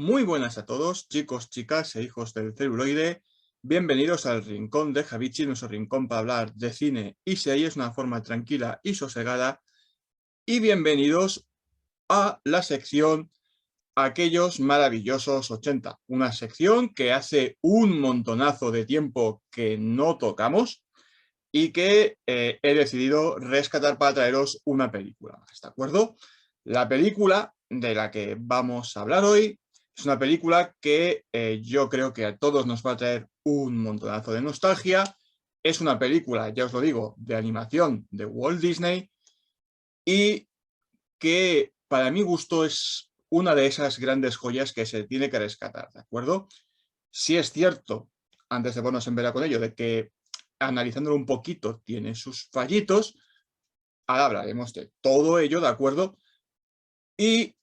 Muy buenas a todos, chicos, chicas e hijos del celuloide. Bienvenidos al Rincón de Javichi, nuestro rincón para hablar de cine y series de una forma tranquila y sosegada. Y bienvenidos a la sección Aquellos maravillosos 80. Una sección que hace un montonazo de tiempo que no tocamos y que he decidido rescatar para traeros una película más, ¿de acuerdo? La película de la que vamos a hablar hoy es una película que yo creo que a todos nos va a traer un montonazo de nostalgia. Es una película, ya os lo digo, de animación de Walt Disney y que para mi gusto es una de esas grandes joyas que se tiene que rescatar, ¿de acuerdo? Sí es cierto, antes de ponernos en vela con ello, de que analizándolo un poquito tiene sus fallitos. Ahora hablaremos de todo ello, ¿de acuerdo? Y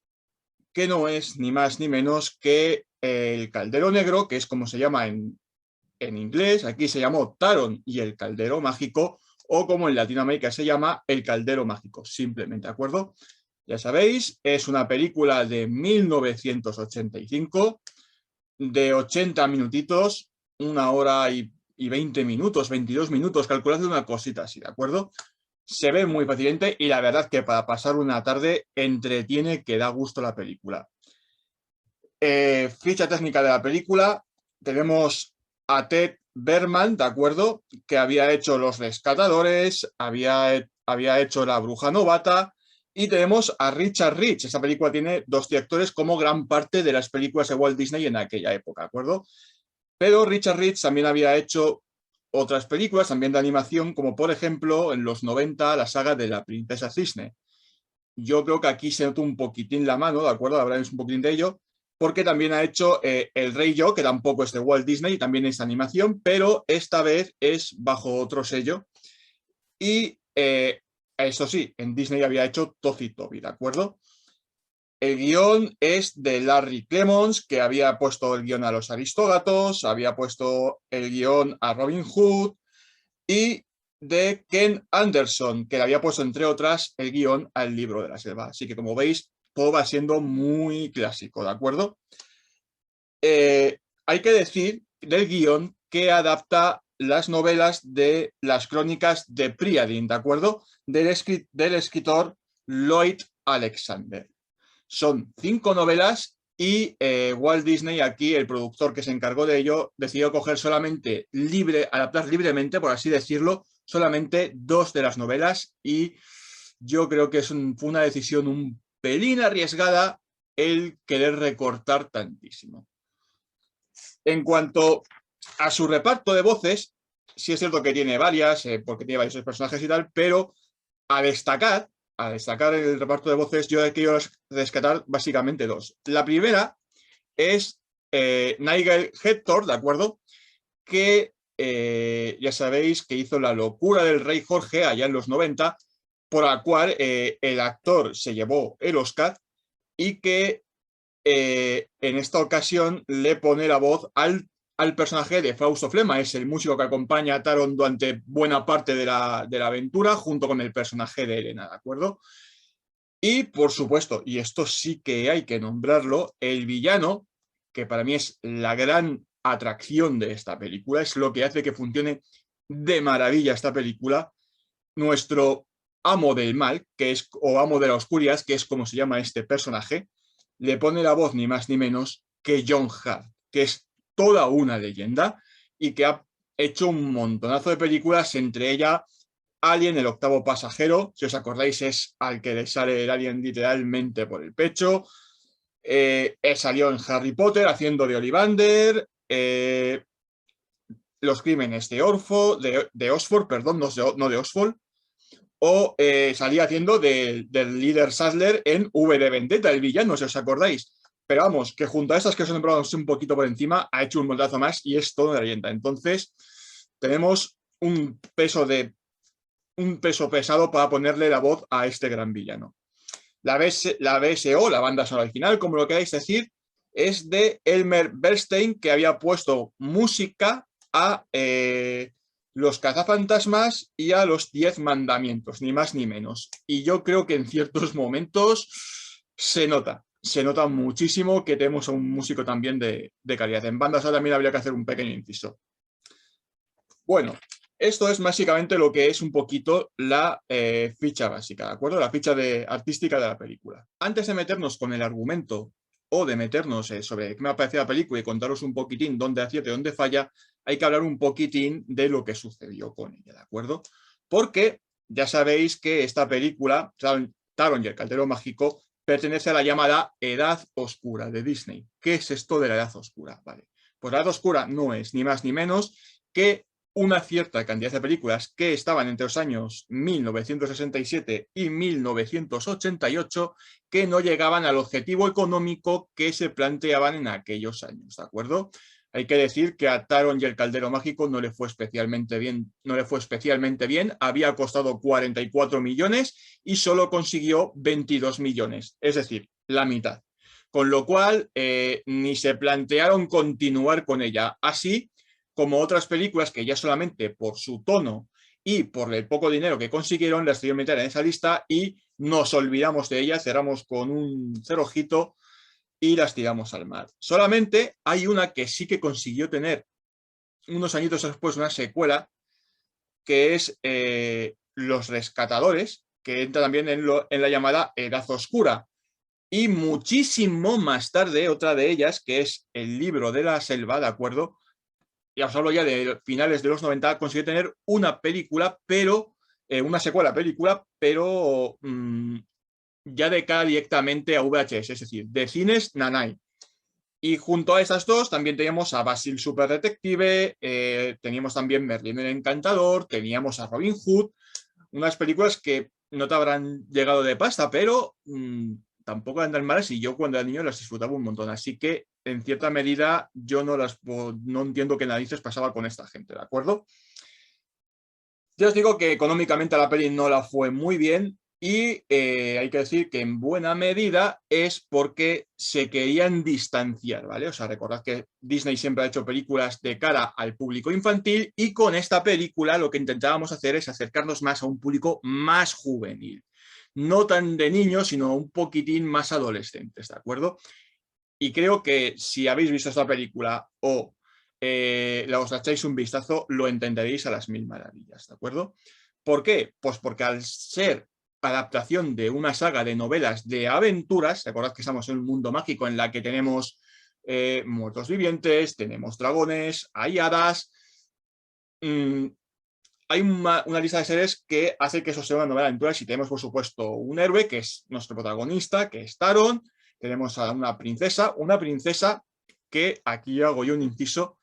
que no es ni más ni menos que el Caldero Negro, que es como se llama en inglés. Aquí se llamó Taron y el Caldero Mágico, o como en Latinoamérica se llama El Caldero Mágico, simplemente, ¿de acuerdo? Ya sabéis, es una película de 1985, de 80 minutitos, 1 hora y 20 minutos, 22 minutos, calculad una cosita así, ¿de acuerdo? Se ve muy fácilmente y la verdad que para pasar una tarde entretiene, que da gusto la película. Ficha técnica de la película, tenemos a Ted Berman, ¿de acuerdo? Que había hecho Los Rescatadores, había hecho La Bruja Novata, y tenemos a Richard Rich. Esa película tiene dos directores como gran parte de las películas de Walt Disney en aquella época, ¿de acuerdo? Pero Richard Rich también había hecho otras películas, también de animación, como por ejemplo en los 90 la saga de La Princesa Cisne. Yo creo que aquí se nota un poquitín la mano, ¿de acuerdo? Hablaremos un poquitín de ello, porque también ha hecho El Rey Yo, que tampoco es de Walt Disney, y también es animación, pero esta vez es bajo otro sello. Y eso sí, en Disney había hecho Tozi Toby, ¿de acuerdo? El guión es de Larry Clemons, que había puesto el guión a Los Aristógatos, había puesto el guión a Robin Hood, y de Ken Anderson, que le había puesto, entre otras, el guión al Libro de la Selva. Así que, como veis, todo va siendo muy clásico, ¿de acuerdo? Hay que decir del guión que adapta las novelas de las crónicas de Príadin, ¿de acuerdo? Del escritor Lloyd Alexander. Son 5 novelas y Walt Disney, aquí el productor que se encargó de ello, decidió coger solamente adaptar libremente, por así decirlo, solamente 2 de las novelas, y yo creo que fue una decisión un pelín arriesgada el querer recortar tantísimo. En cuanto a su reparto de voces, sí es cierto que tiene varias, porque tiene varios personajes y tal, pero a destacar, el reparto de voces, yo he querido rescatar básicamente 2. La primera es Nigel Hector, ¿de acuerdo? Que ya sabéis que hizo La locura del rey Jorge allá en los 90, por la cual el actor se llevó el Oscar, y que en esta ocasión le pone la voz al personaje de Fausto Flema. Es el músico que acompaña a Taron durante buena parte de la aventura, junto con el personaje de Elena, ¿de acuerdo? Y, por supuesto, y esto sí que hay que nombrarlo, el villano, que para mí es la gran atracción de esta película, es lo que hace que funcione de maravilla esta película, nuestro amo del mal, o amo de la oscuridad, que es como se llama este personaje, le pone la voz ni más ni menos que John Hurt, que es toda una leyenda y que ha hecho un montonazo de películas, entre ellas Alien, el octavo pasajero, si os acordáis, es al que le sale el alien literalmente por el pecho. Salió en Harry Potter haciendo de Ollivander, Los crímenes de Oxford, perdón, no de Oxford, o salía haciendo del líder Sadler en V de Vendetta, el villano, si os acordáis. Pero vamos, que junto a estas que os he nombrado un poquito por encima, ha hecho un montazo más y es todo una leyenda. Entonces, tenemos un peso pesado para ponerle la voz a este gran villano. La BSO, la banda sonora original, como lo queráis decir, es de Elmer Bernstein, que había puesto música a Los Cazafantasmas y a Los 10 Mandamientos, ni más ni menos. Y yo creo que en ciertos momentos se nota. se nota muchísimo que tenemos a un músico también de calidad. En banda sonora también habría que hacer un pequeño inciso. Bueno, esto es básicamente lo que es un poquito la ficha básica, ¿de acuerdo? La ficha artística de la película. Antes de meternos con el argumento o de meternos sobre qué me ha parecido la película y contaros un poquitín dónde acierta y dónde falla, hay que hablar un poquitín de lo que sucedió con ella, ¿de acuerdo? Porque ya sabéis que esta película, Taron y el Caldero Mágico, pertenece a la llamada Edad Oscura de Disney. ¿Qué es esto de la Edad Oscura? Vale. Pues la Edad Oscura no es ni más ni menos que una cierta cantidad de películas que estaban entre los años 1967 y 1988 que no llegaban al objetivo económico que se planteaban en aquellos años, ¿de acuerdo? Hay que decir que a Taron y el Caldero Mágico no le fue especialmente bien, había costado 44 millones y solo consiguió 22 millones, es decir, la mitad. Con lo cual, ni se plantearon continuar con ella. Así como otras películas que ya solamente por su tono y por el poco dinero que consiguieron las decidieron meter en esa lista y nos olvidamos de ellas, cerramos con un cerrojito y las tiramos al mar. Solamente hay una que sí que consiguió tener unos añitos después una secuela, que es Los Rescatadores, que entra también en la llamada Edad Oscura. Y muchísimo más tarde, otra de ellas, que es El Libro de la Selva, ¿de acuerdo? Ya os hablo ya de finales de los 90, consiguió tener una película, pero una secuela película, pero ya de cara directamente a VHS, es decir, de cines Nanai. Y junto a estas dos también teníamos a Basil Super Detective, teníamos también Merlín el Encantador, teníamos a Robin Hood, unas películas que no te habrán llegado de pasta, pero tampoco andan malas y yo cuando era niño las disfrutaba un montón. Así que, en cierta medida, yo no entiendo qué narices pasaba con esta gente, ¿de acuerdo? Ya os digo que económicamente la peli no la fue muy bien y hay que decir que en buena medida es porque se querían distanciar, ¿vale? O sea, recordad que Disney siempre ha hecho películas de cara al público infantil y con esta película lo que intentábamos hacer es acercarnos más a un público más juvenil. No tan de niños, sino un poquitín más adolescentes, ¿de acuerdo? Y creo que si habéis visto esta película o os echáis un vistazo, lo entenderéis a las mil maravillas, ¿de acuerdo? ¿Por qué? Pues porque al ser adaptación de una saga de novelas de aventuras, recordad que estamos en un mundo mágico en la que tenemos muertos vivientes, tenemos dragones, hay hadas, hay una lista de seres que hace que eso sea una novela de aventuras y tenemos, por supuesto, un héroe que es nuestro protagonista, que es Taron, tenemos a una princesa que, aquí hago yo un inciso,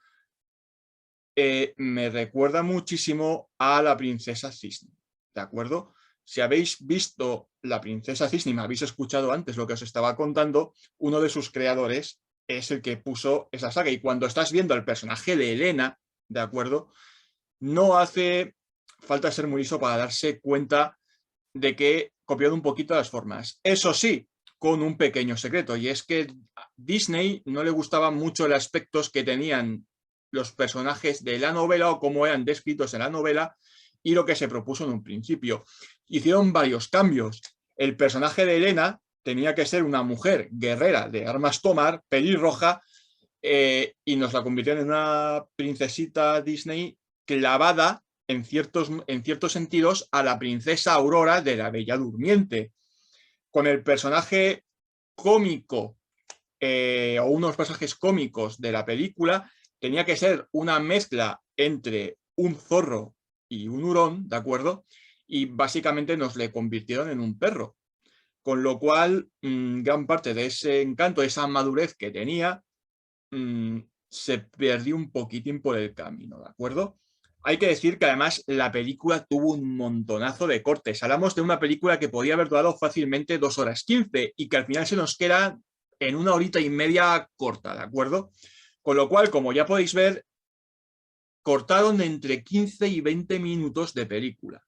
me recuerda muchísimo a la princesa Cisne, ¿de acuerdo? Si habéis visto la princesa Cisne y me habéis escuchado antes lo que os estaba contando, uno de sus creadores es el que puso esa saga y cuando estás viendo el personaje de Elena, ¿de acuerdo? No hace falta ser muy listo para darse cuenta de que copiado un poquito las formas. Eso sí, con un pequeño secreto, y es que a Disney no le gustaban mucho los aspectos que tenían los personajes de la novela o cómo eran descritos en la novela y lo que se propuso en un principio. Hicieron varios cambios. El personaje de Elena tenía que ser una mujer guerrera de armas tomar, pelirroja, y nos la convirtieron en una princesita Disney clavada en ciertos sentidos a la princesa Aurora de la Bella Durmiente. Con el personaje cómico o unos personajes cómicos de la película tenía que ser una mezcla entre un zorro y un hurón, ¿de acuerdo? Y básicamente nos le convirtieron en un perro. Con lo cual, gran parte de ese encanto, esa madurez que tenía, se perdió un poquitín por el camino, ¿de acuerdo? Hay que decir que además la película tuvo un montonazo de cortes. Hablamos de una película que podía haber durado fácilmente 2 horas 15 y que al final se nos queda en 1 horita y media corta, ¿de acuerdo? Con lo cual, como ya podéis ver, cortaron entre 15 y 20 minutos de película.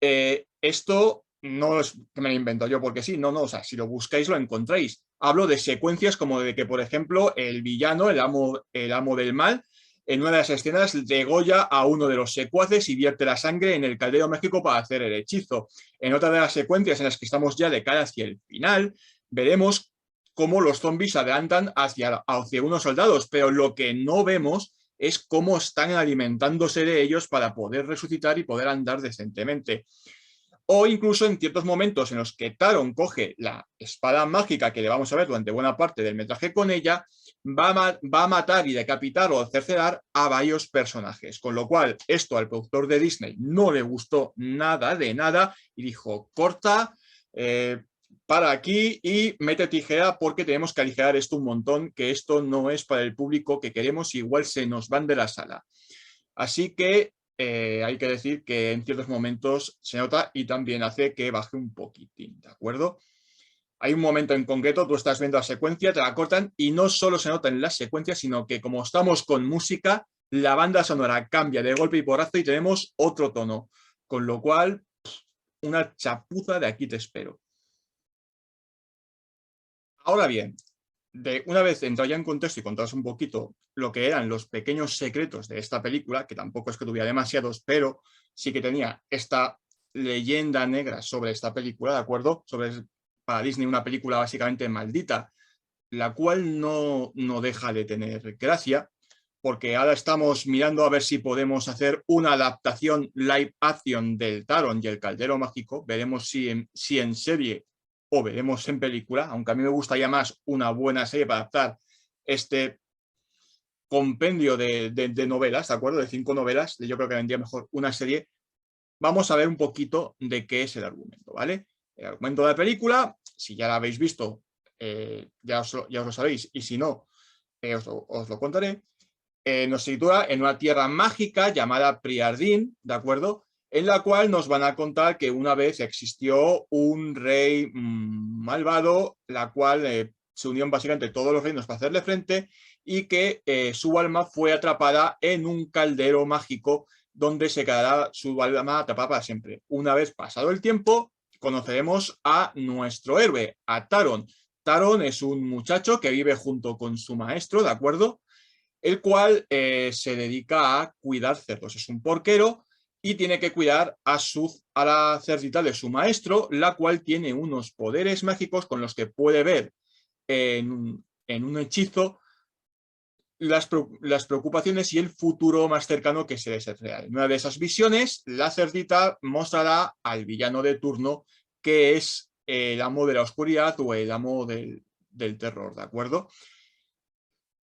Esto no es que me lo invento yo porque sí, no, o sea, si lo buscáis lo encontráis. Hablo de secuencias como de que, por ejemplo, el villano, el amo del mal, en una de las escenas degolla a uno de los secuaces y vierte la sangre en el caldero mágico para hacer el hechizo. En otra de las secuencias en las que estamos ya de cara hacia el final, veremos cómo los zombies se adelantan hacia unos soldados, pero lo que no vemos es cómo están alimentándose de ellos para poder resucitar y poder andar decentemente. O incluso en ciertos momentos en los que Taron coge la espada mágica, que le vamos a ver durante buena parte del metraje con ella, va a matar y decapitar o cercenar a varios personajes. Con lo cual, esto al productor de Disney no le gustó nada de nada y dijo, corta, para aquí y mete tijera porque tenemos que aligerar esto un montón, que esto no es para el público que queremos, igual se nos van de la sala. Así que hay que decir que en ciertos momentos se nota y también hace que baje un poquitín, ¿de acuerdo? Hay un momento en concreto, tú estás viendo la secuencia, te la cortan y no solo se nota en las secuencias, sino que como estamos con música, la banda sonora cambia de golpe y porrazo y tenemos otro tono. Con lo cual, una chapuza de aquí te espero. Ahora bien, una vez entrado ya en contexto y contaros un poquito lo que eran los pequeños secretos de esta película, que tampoco es que tuviera demasiados, pero sí que tenía esta leyenda negra sobre esta película, ¿de acuerdo? Para Disney una película básicamente maldita, la cual no deja de tener gracia, porque ahora estamos mirando a ver si podemos hacer una adaptación live action del Taron y el Caldero Mágico. Veremos si en serie o veremos en película, aunque a mí me gustaría más una buena serie para adaptar este compendio de novelas, ¿de acuerdo? De 5 novelas, yo creo que vendría mejor una serie. Vamos a ver un poquito de qué es el argumento, ¿vale? El argumento de la película, si ya la habéis visto, ya os lo sabéis, y si no, os lo contaré. Nos sitúa en una tierra mágica llamada Priardin, ¿de acuerdo? En la cual nos van a contar que una vez existió un rey malvado, la cual se unieron básicamente todos los reinos para hacerle frente y que su alma fue atrapada en un caldero mágico donde se quedará su alma atrapada para siempre. Una vez pasado el tiempo, conoceremos a nuestro héroe, a Taron. Taron es un muchacho que vive junto con su maestro, ¿de acuerdo? El cual se dedica a cuidar cerdos. Es un porquero y tiene que cuidar a la cerdita de su maestro, la cual tiene unos poderes mágicos con los que puede ver en un hechizo las preocupaciones y el futuro más cercano que se les real. En una de esas visiones, la cerdita mostrará al villano de turno, que es el amo de la oscuridad o el amo del terror, ¿de acuerdo?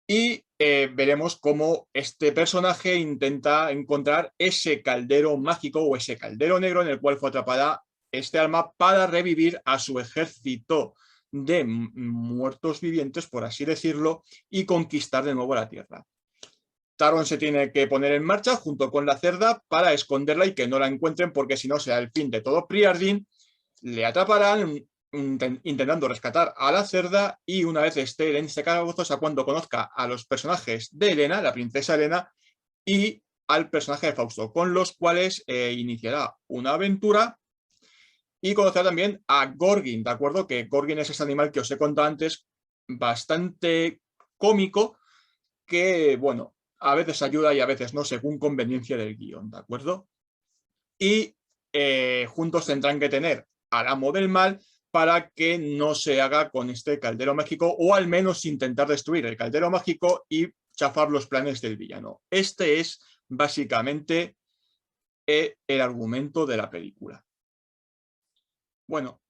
Y veremos cómo este personaje intenta encontrar ese caldero mágico o ese caldero negro en el cual fue atrapada este alma para revivir a su ejército de muertos vivientes, por así decirlo, y conquistar de nuevo la Tierra. Taron se tiene que poner en marcha junto con la cerda para esconderla y que no la encuentren, porque si no será el fin de todo Priardin. Le atraparán intentando rescatar a la cerda y una vez esté en este calabozo es cuando conozca a los personajes de Elena, la princesa Elena, y al personaje de Fausto, con los cuales iniciará una aventura y conocerá también a Gorgin, ¿de acuerdo? Que Gorgin es ese animal que os he contado antes, bastante cómico, que, bueno, a veces ayuda y a veces no, según conveniencia del guión, ¿de acuerdo? Y juntos tendrán que tener al amo del mal para que no se haga con este caldero mágico o al menos intentar destruir el caldero mágico y chafar los planes del villano. Este es básicamente el argumento de la película. Bueno,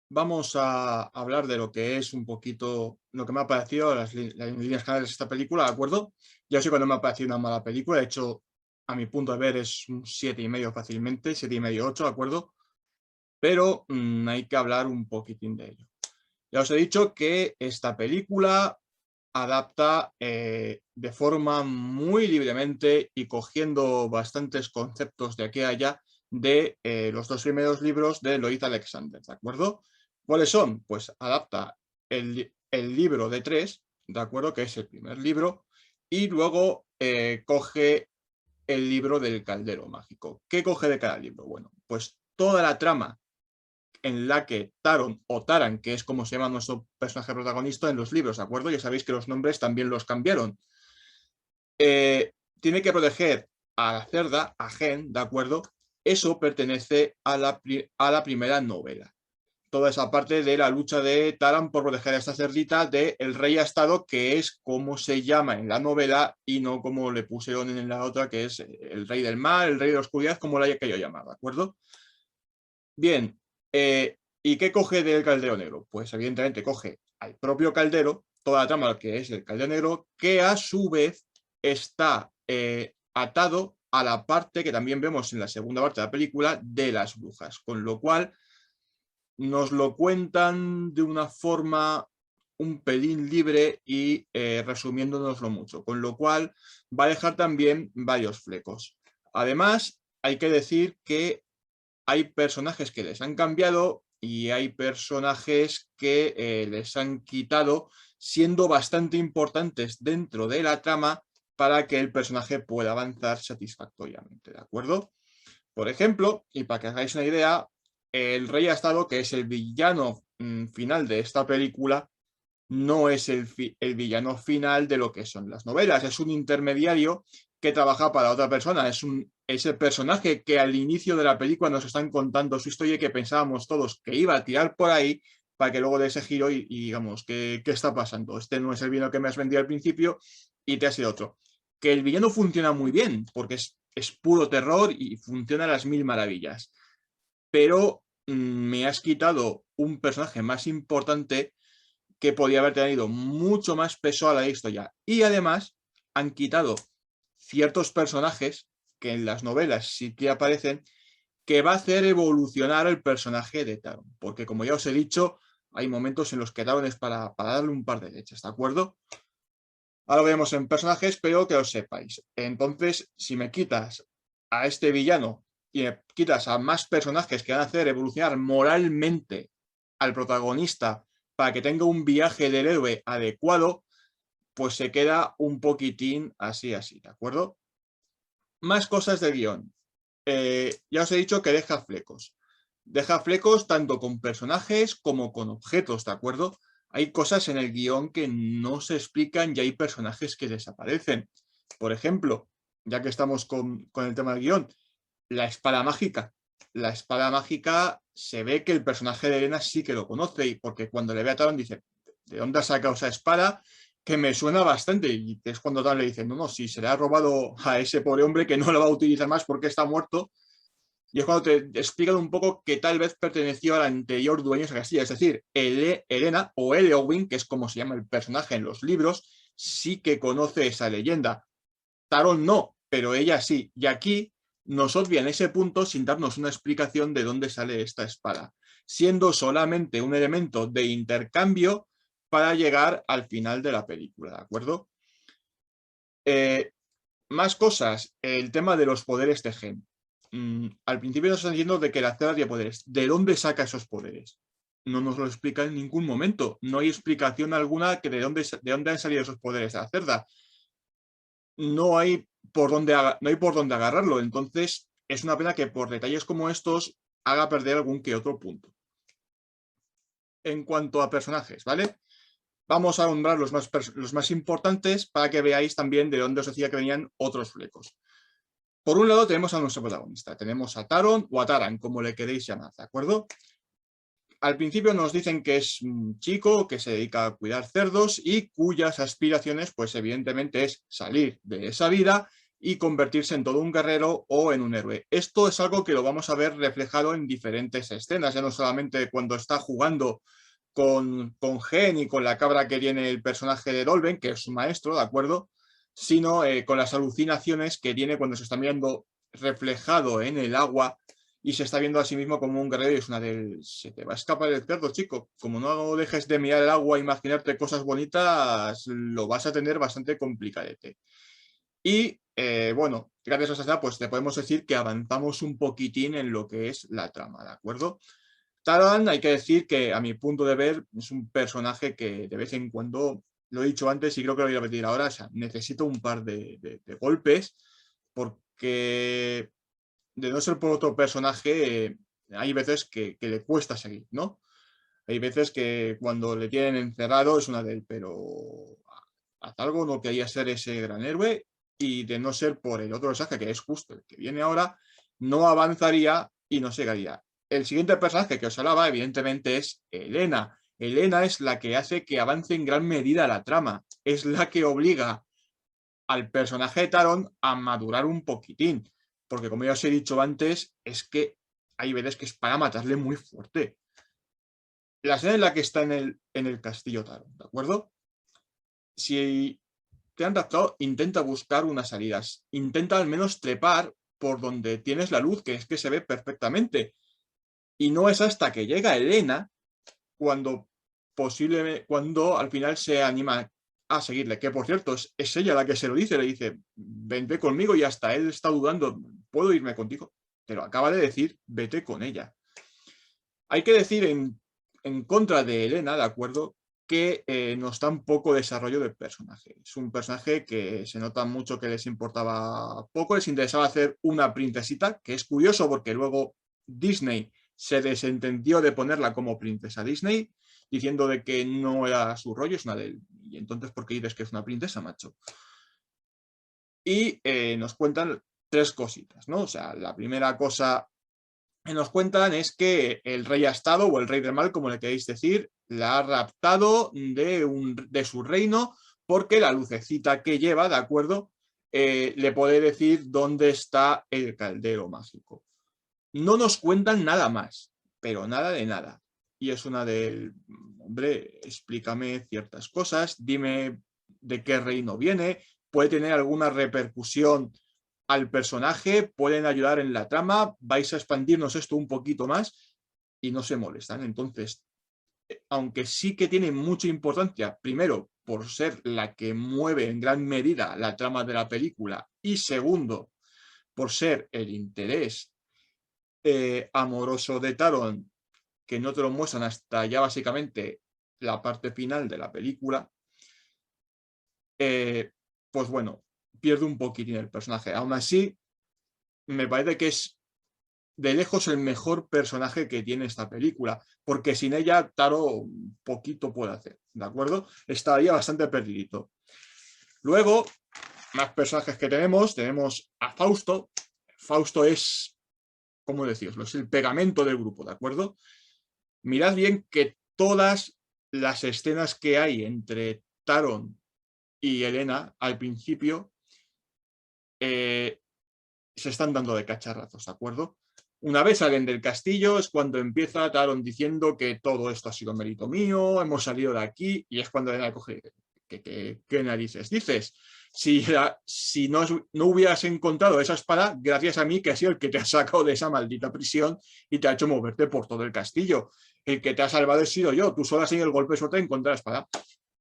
vamos a hablar de lo que es un poquito lo que me ha parecido las líneas generales de esta película, ¿de acuerdo? Ya sé cuando me ha parecido una mala película, de hecho, a mi punto de ver es un 7,5 fácilmente, 7,5, 8, ¿de acuerdo? Pero hay que hablar un poquitín de ello. Ya os he dicho que esta película adapta de forma muy libremente y cogiendo bastantes conceptos de aquí a allá de los 2 primeros libros de Lloyd Alexander, ¿de acuerdo? ¿Cuáles son? Pues adapta el libro de 3, ¿de acuerdo? Que es el primer libro, y luego coge el libro del Caldero Mágico. ¿Qué coge de cada libro? Bueno, pues toda la trama en la que Taron o Taran, que es como se llama nuestro personaje protagonista en los libros, ¿de acuerdo? Ya sabéis que los nombres también los cambiaron. Tiene que proteger a la cerda, a Gen, ¿de acuerdo? Eso pertenece a la primera novela. toda esa parte de la lucha de Taran por proteger a esta cerdita del rey Astado, que es como se llama en la novela y no como le pusieron en la otra, que es el rey del mal, el rey de la oscuridad, como la haya querido llamar, ¿de acuerdo? Bien, ¿y qué coge del Caldero Negro? Pues evidentemente coge al propio Caldero, toda la trama que es el Caldero Negro, que a su vez está atado a la parte que también vemos en la segunda parte de la película de las brujas, con lo cual nos lo cuentan de una forma un pelín libre y resumiéndonoslo mucho, con lo cual va a dejar también varios flecos. Además, hay que decir que hay personajes que les han cambiado y hay personajes que les han quitado, siendo bastante importantes dentro de la trama para que el personaje pueda avanzar satisfactoriamente, ¿de acuerdo? Por ejemplo, y para que hagáis una idea, el Rey Astado, que es el villano final de esta película, no es el villano final de lo que son las novelas, es un intermediario que trabaja para otra persona, es ese personaje que al inicio de la película nos están contando su historia y que pensábamos todos que iba a tirar por ahí para que luego de ese giro y digamos, ¿qué está pasando? Este no es el villano que me has vendido al principio y te ha sido otro. Que el villano funciona muy bien, porque es puro terror y funciona a las mil maravillas. Pero me has quitado un personaje más importante que podía haber tenido mucho más peso a la historia. Y además han quitado ciertos personajes que en las novelas sí que aparecen, que va a hacer evolucionar el personaje de Taron. Porque como ya os he dicho, hay momentos en los que Taron es para darle un par de leches, ¿de acuerdo? Ahora lo vemos en personajes, pero que os sepáis. Entonces, si me quitas a este villano y me quitas a más personajes que van a hacer evolucionar moralmente al protagonista para que tenga un viaje del héroe adecuado, pues se queda un poquitín así, ¿de acuerdo? Más cosas del guión. Ya os he dicho que deja flecos. Deja flecos tanto con personajes como con objetos, ¿de acuerdo? Hay cosas en el guión que no se explican y hay personajes que desaparecen. Por ejemplo, ya que estamos con el tema del guión, la espada mágica. La espada mágica se ve que el personaje de Elena sí que lo conoce, y porque cuando le ve a Taron dice, ¿de dónde has sacado esa espada? Que me suena bastante, y es cuando Taron le dice, no, si se le ha robado a ese pobre hombre que no lo va a utilizar más porque está muerto, y es cuando te explican un poco que tal vez perteneció al anterior dueño de esa casilla, es decir, Elena o Eowyn, que es como se llama el personaje en los libros, sí que conoce esa leyenda. Taron no, pero ella sí, y aquí nos obvian ese punto sin darnos una explicación de dónde sale esta espada, siendo solamente un elemento de intercambio para llegar al final de la película, ¿de acuerdo? Más cosas, el tema de los poderes de Gen. Al principio nos están diciendo de que la Cerda tiene poderes. ¿De dónde saca esos poderes? No nos lo explica en ningún momento. No hay explicación alguna que de dónde han salido esos poderes de la Cerda. No hay por dónde agarrarlo. Entonces, es una pena que por detalles como estos haga perder algún que otro punto. En cuanto a personajes, ¿vale? Vamos a nombrar los más importantes para que veáis también de dónde os decía que venían otros flecos. Por un lado tenemos a nuestro protagonista. Tenemos a Taron o a Taran, como le queréis llamar, ¿de acuerdo? Al principio nos dicen que es un chico que se dedica a cuidar cerdos y cuyas aspiraciones, pues evidentemente es salir de esa vida y convertirse en todo un guerrero o en un héroe. Esto es algo que lo vamos a ver reflejado en diferentes escenas, ya no solamente cuando está jugando con Gen y con la cabra que tiene el personaje de Dolben, que es su maestro, ¿de acuerdo? Sino con las alucinaciones que tiene cuando se está mirando reflejado en el agua y se está viendo a sí mismo como un guerrero y es una del... Se te va a escapar el cerdo, chico. Como no dejes de mirar el agua e imaginarte cosas bonitas, lo vas a tener bastante complicadete. Y bueno, gracias a esa escena, pues te podemos decir que avanzamos un poquitín en lo que es la trama, ¿de acuerdo? Taran, hay que decir que a mi punto de ver es un personaje que de vez en cuando, lo he dicho antes y creo que lo voy a repetir ahora, o sea, necesito un par de golpes porque de no ser por otro personaje, hay veces que le cuesta seguir, ¿no? Hay veces que cuando le tienen encerrado es una de él, pero haz algo, no quería ser ese gran héroe y de no ser por el otro mensaje que es justo el que viene ahora, no avanzaría y no llegaría. el siguiente personaje que os hablaba, evidentemente, es Elena. Elena es la que hace que avance en gran medida la trama. Es la que obliga al personaje de Taron a madurar un poquitín. Porque como ya os he dicho antes, es que hay veces que es para matarle muy fuerte. La escena en la que está en el castillo Taron, ¿de acuerdo? Si te han raptado, intenta buscar unas salidas. Intenta al menos trepar por donde tienes la luz, que es que se ve perfectamente. Y no es hasta que llega Elena cuando cuando al final se anima a seguirle. Que por cierto, es ella la que se lo dice, le dice, vente conmigo y hasta él está dudando, ¿puedo irme contigo? Pero acaba de decir, vete con ella. Hay que decir en contra de Elena, ¿de acuerdo? Que nos da un poco desarrollo del personaje. Es un personaje que se nota mucho que les importaba poco, les interesaba hacer una princesita, que es curioso porque luego Disney se desentendió de ponerla como princesa Disney, diciendo de que no era su rollo, es una de él. Y entonces, ¿por qué dices que es una princesa, macho? Y nos cuentan 3 cositas, ¿no? O sea, la primera cosa que nos cuentan es que el rey Astado, o el rey del mal, como le queréis decir, la ha raptado de su reino porque la lucecita que lleva, ¿de acuerdo? Le puede decir dónde está el caldero mágico. No nos cuentan nada más, pero nada de nada. Y es una del, hombre, explícame ciertas cosas, dime de qué reino viene, puede tener alguna repercusión al personaje, pueden ayudar en la trama, vais a expandirnos esto un poquito más y no se molestan. Entonces, aunque sí que tiene mucha importancia, primero, por ser la que mueve en gran medida la trama de la película y segundo, por ser el interés amoroso de Taron, que no te lo muestran hasta ya básicamente la parte final de la película, pues bueno, pierde un poquitín el personaje. Aún así, me parece que es de lejos el mejor personaje que tiene esta película, porque sin ella Taro poquito puede hacer, ¿de acuerdo? Estaría bastante perdidito. Luego, más personajes que tenemos a Fausto. Fausto es, ¿cómo decirlo? Es el pegamento del grupo, ¿de acuerdo? Mirad bien que todas las escenas que hay entre Taron y Elena al principio se están dando de cacharrazos, ¿de acuerdo? Una vez salen del castillo es cuando empieza Taron diciendo que todo esto ha sido mérito mío, hemos salido de aquí, y es cuando Elena coge, ¿qué narices dices? Si no hubieras encontrado esa espada, gracias a mí, que ha sido el que te ha sacado de esa maldita prisión y te ha hecho moverte por todo el castillo. El que te ha salvado he sido yo, tú solo has tenido el golpe de suerte de encontrar la espada.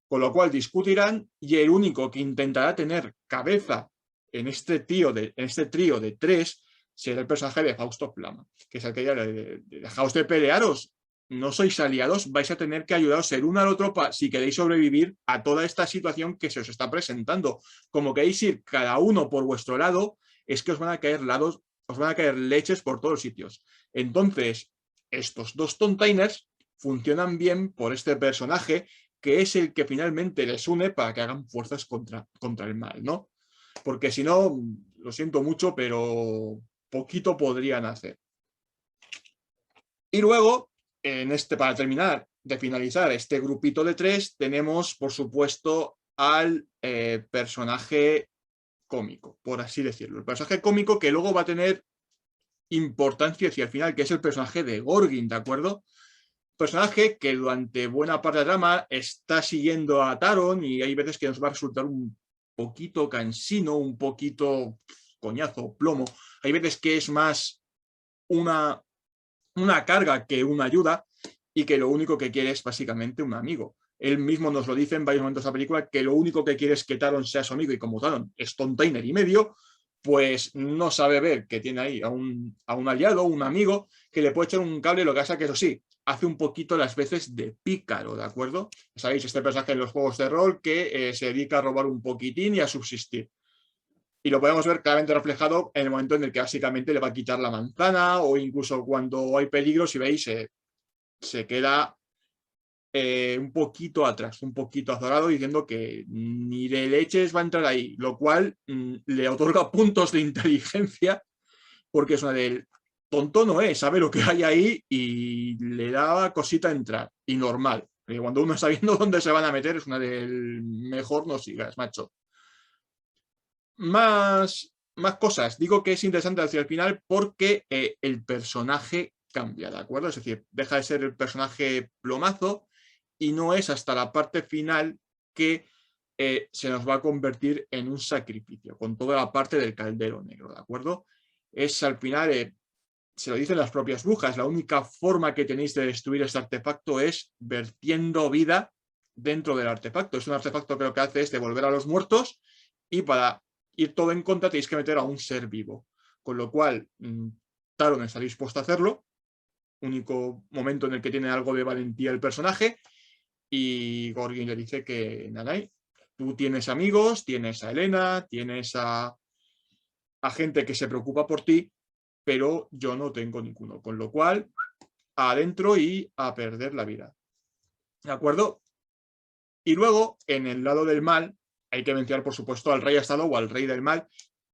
Con lo cual discutirán y el único que intentará tener cabeza en este trío de 3 será el personaje de Fausto Plama, que es el que ya dejaos de pelearos, no sois aliados, vais a tener que ayudaros el uno al otro si queréis sobrevivir a toda esta situación que se os está presentando. Como queréis ir cada uno por vuestro lado, es que os van a caer leches por todos sitios. Entonces, estos 2 tontainers funcionan bien por este personaje que es el que finalmente les une para que hagan fuerzas contra el mal, ¿no? Porque si no, lo siento mucho, pero poquito podrían hacer. Y luego, para terminar de finalizar este grupito de 3, tenemos, por supuesto, al personaje cómico, por así decirlo. El personaje cómico que luego va a tener importancia hacia el final, que es el personaje de Gorgin, ¿de acuerdo? Personaje que durante buena parte de la trama está siguiendo a Taron y hay veces que nos va a resultar un poquito cansino, un poquito coñazo, plomo. Hay veces que es más una carga que una ayuda y que lo único que quiere es básicamente un amigo. Él mismo nos lo dice en varios momentos de la película que lo único que quiere es que Taron sea su amigo y como Taron es tontainer y medio, pues no sabe ver que tiene ahí a un aliado, un amigo, que le puede echar un cable, lo que pasa que eso sí, hace un poquito las veces de pícaro, ¿de acuerdo? Sabéis, este personaje en los juegos de rol que se dedica a robar un poquitín y a subsistir. Y lo podemos ver claramente reflejado en el momento en el que básicamente le va a quitar la manzana o incluso cuando hay peligro, si veis, se queda un poquito atrás, un poquito azorado, diciendo que ni de leches va a entrar ahí, lo cual le otorga puntos de inteligencia porque es una del tonto no es, sabe lo que hay ahí y le da cosita entrar, y normal. Porque cuando uno está viendo dónde se van a meter, es una del mejor no sigas, macho. Más cosas. Digo que es interesante hacia el final porque el personaje cambia, ¿de acuerdo? Es decir, deja de ser el personaje plomazo y no es hasta la parte final que se nos va a convertir en un sacrificio, con toda la parte del caldero negro, ¿de acuerdo? Es al final, se lo dicen las propias brujas, la única forma que tenéis de destruir este artefacto es vertiendo vida dentro del artefacto. Es un artefacto que lo que hace es devolver a los muertos y para ir todo en contra tenéis que meter a un ser vivo. Con lo cual, Taron está dispuesto a hacerlo, único momento en el que tiene algo de valentía el personaje, y Gorgin le dice que, Nanai, tú tienes amigos, tienes a Helena, tienes a gente que se preocupa por ti, pero yo no tengo ninguno. Con lo cual, adentro y a perder la vida. ¿De acuerdo? Y luego, en el lado del mal, hay que mencionar, por supuesto, al Rey Estado o al Rey del Mal,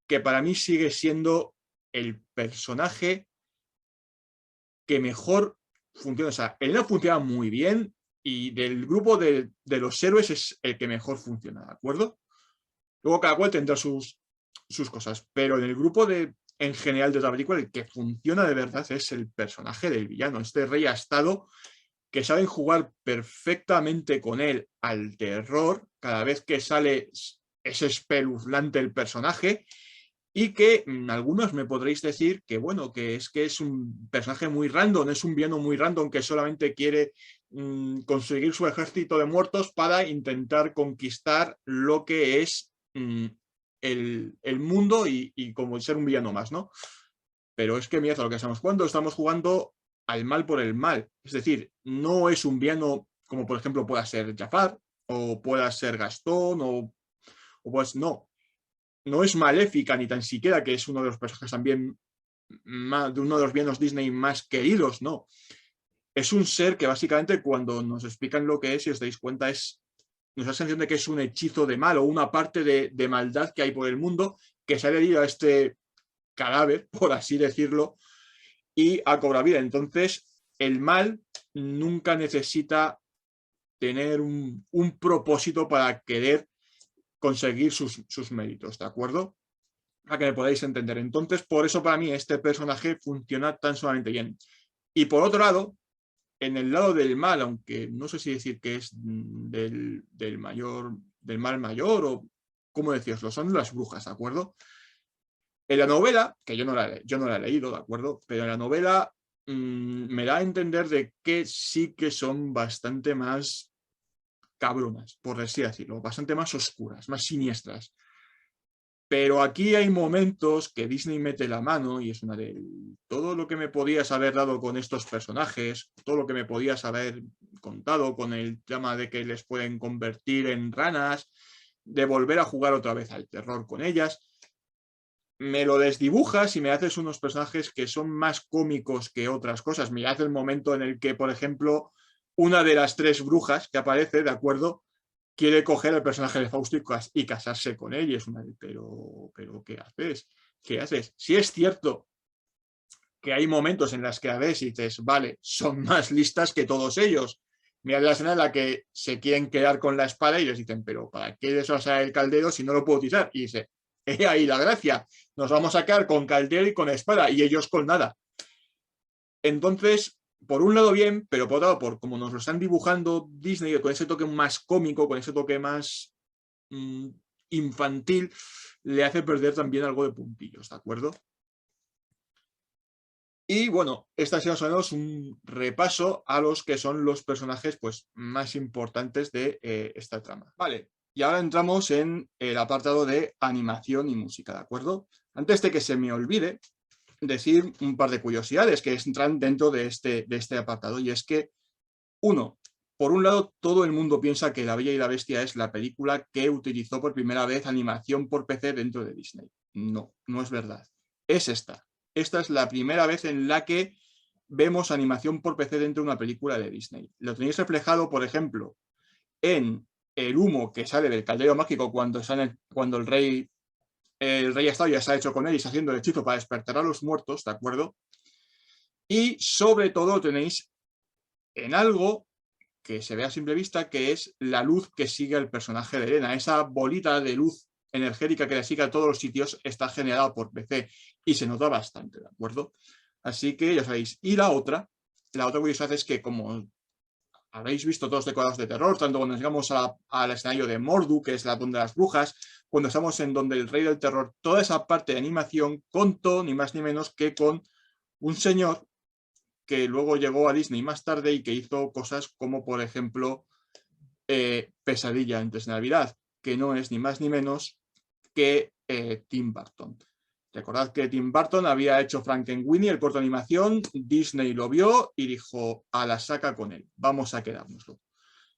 que para mí sigue siendo el personaje que mejor funciona. O sea, Helena funciona muy bien y del grupo de los héroes es el que mejor funciona, ¿de acuerdo? Luego cada cual tendrá sus cosas, pero en el grupo en general de la película, el que funciona de verdad es el personaje del villano, este Rey Estado, que saben jugar perfectamente con él al terror, cada vez que sale es espeluznante el personaje, y que algunos me podréis decir que, bueno, que es un personaje muy random, es un villano muy random que solamente quiere conseguir su ejército de muertos para intentar conquistar lo que es el mundo y como ser un villano más, ¿no? Pero es que mira lo que estamos jugando al mal por el mal. Es decir, no es un villano como por ejemplo pueda ser Jafar o pueda ser Gastón o pues no. No es Maléfica ni tan siquiera, que es uno de los personajes también de uno de los villanos Disney más queridos, no. Es un ser que básicamente cuando nos explican lo que es, si os dais cuenta, nos da la sensación de que es un hechizo de mal o una parte de maldad que hay por el mundo que se ha adherido a este cadáver, por así decirlo, y ha cobrado vida. Entonces, el mal nunca necesita tener un propósito para querer conseguir sus méritos, ¿de acuerdo? Para que me podáis entender. Entonces, por eso para mí este personaje funciona tan sumamente bien. Y por otro lado, en el lado del mal, aunque no sé si decir que es del mal mayor o cómo decirlo, son las brujas, ¿de acuerdo? En la novela, que yo no la he leído, ¿de acuerdo? Pero en la novela me da a entender de que sí que son bastante más cabronas, por así decirlo, bastante más oscuras, más siniestras. Pero aquí hay momentos que Disney mete la mano y es una de todo lo que me podías haber dado con estos personajes, todo lo que me podías haber contado con el tema de que les pueden convertir en ranas, de volver a jugar otra vez al terror con ellas, me lo desdibujas y me haces unos personajes que son más cómicos que otras cosas. Mirad el momento en el que, por ejemplo, una de las tres brujas que aparece, ¿de acuerdo?, quiere coger al personaje de Fausto y casarse con él. Y es una de, pero ¿qué haces? ¿Qué haces? Si es cierto que hay momentos en los que a veces dices, vale, son más listas que todos ellos. Mira la escena en la que se quieren quedar con la espada y les dicen, pero ¿para qué desasar el caldero si no lo puedo utilizar? Y dice, ahí la gracia, nos vamos a quedar con caldero y con espada y ellos con nada. Entonces, por un lado bien, pero por otro lado, como nos lo están dibujando Disney, con ese toque más cómico, con ese toque más infantil, le hace perder también algo de puntillos, ¿de acuerdo? Y bueno, este ha sido más o menos un repaso a los que son los personajes pues, más importantes de esta trama. Vale, y ahora entramos en el apartado de animación y música, ¿de acuerdo? Antes de que se me olvide, decir un par de curiosidades que entran dentro de este apartado, y es que, uno, por un lado, todo el mundo piensa que La Bella y la Bestia es la película que utilizó por primera vez animación por PC dentro de Disney. No, no es verdad. Es esta. Esta es la primera vez en la que vemos animación por PC dentro de una película de Disney. Lo tenéis reflejado, por ejemplo, en el humo que sale del caldero mágico cuando el rey Estado ya se ha hecho con él y está haciendo el hechizo para despertar a los muertos, ¿de acuerdo? Y sobre todo tenéis en algo que se ve a simple vista, que es la luz que sigue al personaje de Elena. Esa bolita de luz energética que la sigue a todos los sitios está generada por PC y se nota bastante, ¿de acuerdo? Así que ya sabéis. Y la otra curiosidad es que, como habéis visto todos los decorados de terror, tanto cuando llegamos al escenario de Mordu, que es la donde las brujas, cuando estamos en donde el rey del terror, toda esa parte de animación contó ni más ni menos que con un señor que luego llegó a Disney más tarde y que hizo cosas como, por ejemplo, Pesadilla antes de Navidad, que no es ni más ni menos que Tim Burton. Recordad que Tim Burton había hecho Frankenweenie, el corto de animación, Disney lo vio y dijo, a la saca con él, vamos a quedárnoslo.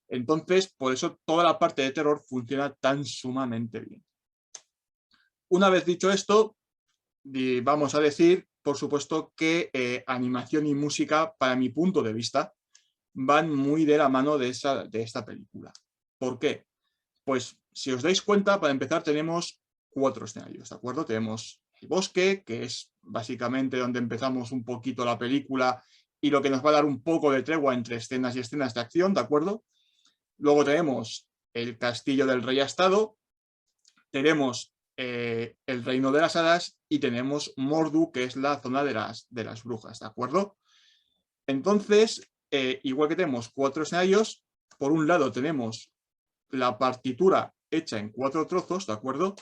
Entonces, por eso toda la parte de terror funciona tan sumamente bien. Una vez dicho esto, vamos a decir, por supuesto, que animación y música, para mi punto de vista, van muy de la mano de esta película. ¿Por qué? Pues, si os dais cuenta, para empezar tenemos 4 escenarios, ¿de acuerdo? Tenemos el bosque, que es básicamente donde empezamos un poquito la película y lo que nos va a dar un poco de tregua entre escenas y escenas de acción, ¿de acuerdo? Luego tenemos el castillo del rey Astado, tenemos el reino de las hadas y tenemos Mordu, que es la zona de las brujas, ¿de acuerdo? Entonces, igual que tenemos 4 escenarios, por un lado tenemos la partitura hecha en 4 trozos, ¿de acuerdo?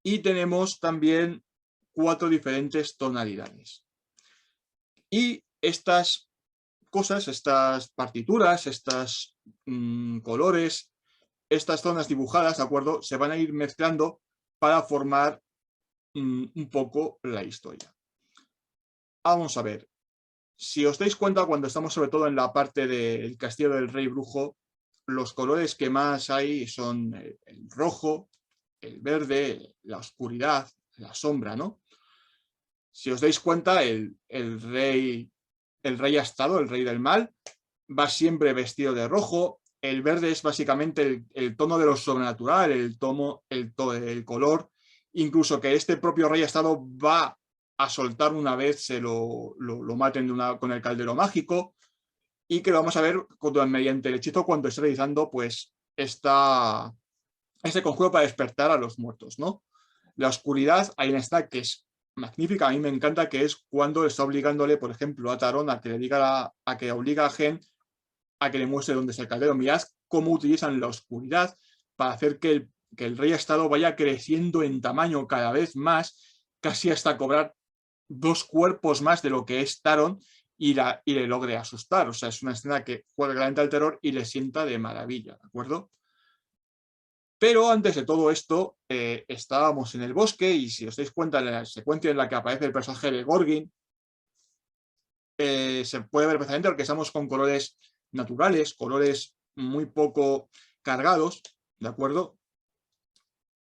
Y tenemos también 4 diferentes tonalidades. Y estas cosas, estas partituras, estos colores, estas zonas dibujadas, ¿de acuerdo? Se van a ir mezclando para formar un poco la historia. Vamos a ver. Si os dais cuenta, cuando estamos sobre todo en la parte del castillo del rey brujo, los colores que más hay son el rojo, el verde, la oscuridad, la sombra, ¿no? Si os dais cuenta, el rey Astado, el rey del mal, va siempre vestido de rojo. El verde es básicamente el tono de lo sobrenatural, el color, incluso que este propio rey Astado va a soltar una vez se lo maten con el caldero mágico, y que lo vamos a ver mediante el hechizo cuando esté realizando pues ese conjuro para despertar a los muertos, ¿no? La oscuridad, hay una escena que es magnífica, a mí me encanta, que es cuando está obligándole, por ejemplo, a Tarón a que le diga a que obliga a Gen a que le muestre dónde está el caldero. Mirad cómo utilizan la oscuridad para hacer que el rey Astado vaya creciendo en tamaño cada vez más, casi hasta cobrar 2 cuerpos más de lo que es Tarón y le logre asustar. O sea, es una escena que juega claramente al terror y le sienta de maravilla, ¿de acuerdo? Pero antes de todo esto, estábamos en el bosque y si os dais cuenta en la secuencia en la que aparece el personaje de Gorgin, se puede ver perfectamente porque estamos con colores naturales, colores muy poco cargados, ¿de acuerdo?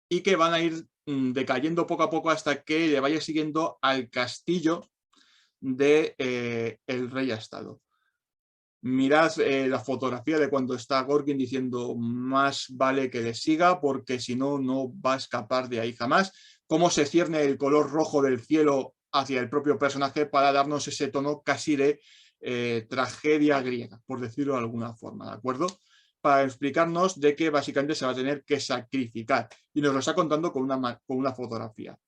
Y que van a ir decayendo poco a poco hasta que le vaya siguiendo al castillo de el rey Astado. Mirad la fotografía de cuando está Gorgin diciendo más vale que le siga porque si no, no va a escapar de ahí jamás. Cómo se cierne el color rojo del cielo hacia el propio personaje para darnos ese tono casi de tragedia griega, por decirlo de alguna forma, ¿de acuerdo? Para explicarnos de que básicamente se va a tener que sacrificar. Y nos lo está contando con una fotografía.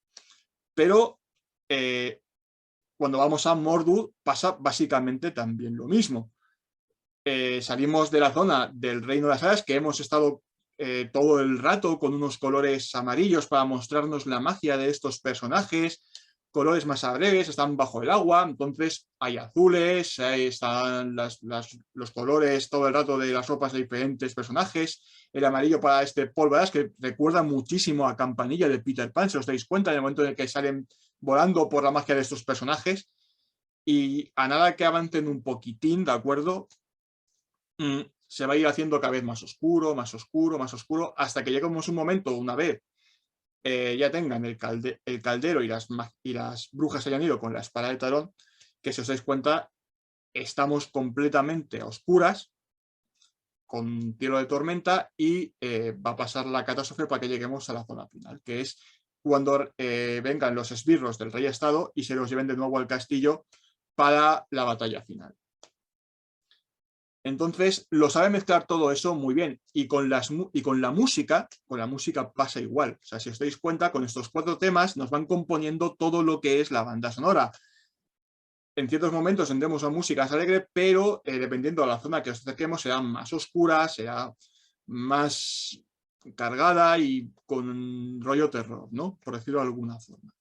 Pero cuando vamos a Mordu pasa básicamente también lo mismo. Salimos de la zona del Reino de las Hadas, que hemos estado todo el rato con unos colores amarillos para mostrarnos la magia de estos personajes, colores más alegres, están bajo el agua, entonces hay azules, están los colores todo el rato de las ropas de diferentes personajes, el amarillo para este polvadas que recuerda muchísimo a Campanilla de Peter Pan, si os dais cuenta, en el momento en el que salen volando por la magia de estos personajes, y a nada que avancen un poquitín, ¿de acuerdo? Se va a ir haciendo cada vez más oscuro, más oscuro, más oscuro, hasta que lleguemos un momento, una vez ya tengan el caldero y las brujas hayan ido con la espada de Tarón, que si os dais cuenta, estamos completamente a oscuras, con cielo de tormenta, y va a pasar la catástrofe para que lleguemos a la zona final, que es cuando vengan los esbirros del rey Astado y se los lleven de nuevo al castillo para la batalla final. Entonces, lo sabe mezclar todo eso muy bien. Y con la música pasa igual. O sea, si os dais cuenta, con estos 4 temas nos van componiendo todo lo que es la banda sonora. En ciertos momentos tendremos a músicas alegres, pero dependiendo de la zona que os acerquemos, será más oscura, será más cargada y con un rollo terror, ¿no? Por decirlo de alguna forma.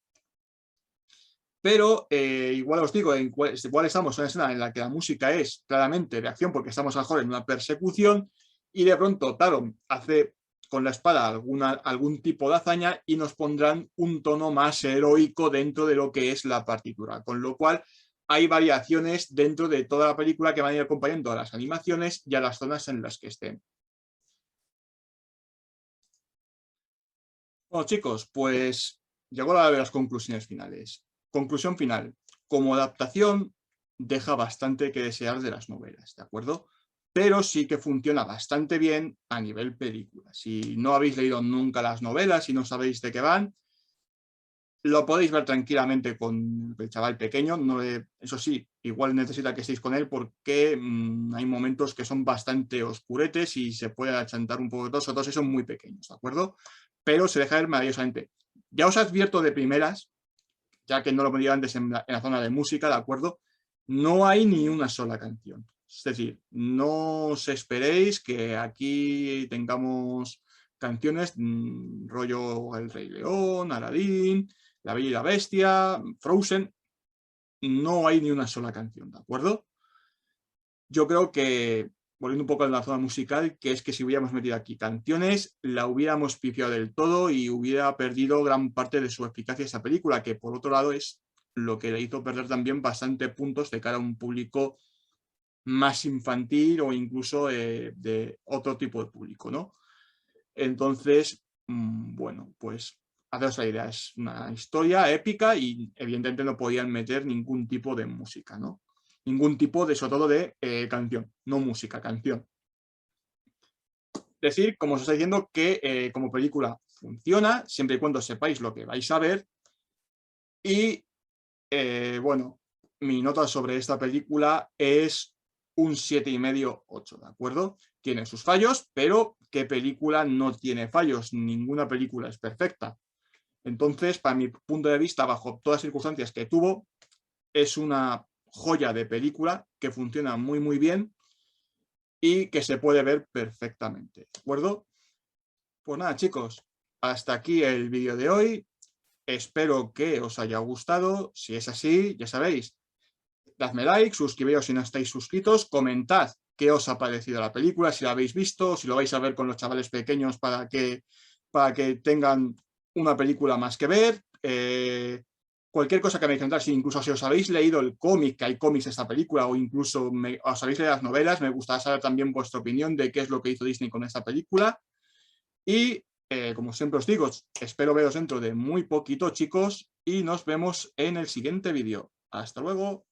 Pero igual os digo, igual estamos en una escena en la que la música es claramente de acción porque estamos a lo mejor en una persecución y de pronto Taron hace con la espada algún tipo de hazaña y nos pondrán un tono más heroico dentro de lo que es la partitura. Con lo cual hay variaciones dentro de toda la película que van a ir acompañando a las animaciones y a las zonas en las que estén. Bueno, chicos, pues llegó la hora de las conclusiones finales. Conclusión final. Como adaptación, deja bastante que desear de las novelas, ¿de acuerdo? Pero sí que funciona bastante bien a nivel película. Si no habéis leído nunca las novelas y no sabéis de qué van, lo podéis ver tranquilamente con el chaval pequeño. No eso sí, igual necesita que estéis con él porque hay momentos que son bastante oscuretes y se puede achantar un poco de todo, sobre todo si son muy pequeños, ¿de acuerdo? Pero se deja ver maravillosamente. Ya os advierto de primeras, ya que no lo ponía antes en la zona de música, ¿de acuerdo? No hay ni una sola canción. Es decir, no os esperéis que aquí tengamos canciones rollo El Rey León, Aladdin, La Bella y la Bestia, Frozen. No hay ni una sola canción, ¿de acuerdo? Yo creo que, volviendo un poco a la zona musical, que es que si hubiéramos metido aquí canciones, la hubiéramos pifiado del todo y hubiera perdido gran parte de su eficacia esa película, que por otro lado es lo que le hizo perder también bastante puntos de cara a un público más infantil o incluso de otro tipo de público, ¿no? Entonces, bueno, pues haceros la idea, es una historia épica y evidentemente no podían meter ningún tipo de música, ¿no? Ningún tipo de, sobre todo de canción, no música, canción. Decir, como os estoy diciendo, que como película funciona, siempre y cuando sepáis lo que vais a ver. Y, bueno, mi nota sobre esta película es un 7,5, 8, ¿de acuerdo? Tiene sus fallos, pero ¿qué película no tiene fallos? Ninguna película es perfecta. Entonces, para mi punto de vista, bajo todas las circunstancias que tuvo, es una joya de película que funciona muy, muy bien y que se puede ver perfectamente, ¿de acuerdo? Pues nada, chicos, hasta aquí el vídeo de hoy. Espero que os haya gustado. Si es así, ya sabéis, dadme like, suscribiros si no estáis suscritos, comentad qué os ha parecido la película, si la habéis visto, si lo vais a ver con los chavales pequeños para que tengan una película más que ver. Cualquier cosa que me comentáis, incluso si os habéis leído el cómic, que hay cómics de esta película, o incluso os habéis leído las novelas, me gustaría saber también vuestra opinión de qué es lo que hizo Disney con esta película. Y como siempre os digo, espero veros dentro de muy poquito, chicos, y nos vemos en el siguiente vídeo. Hasta luego.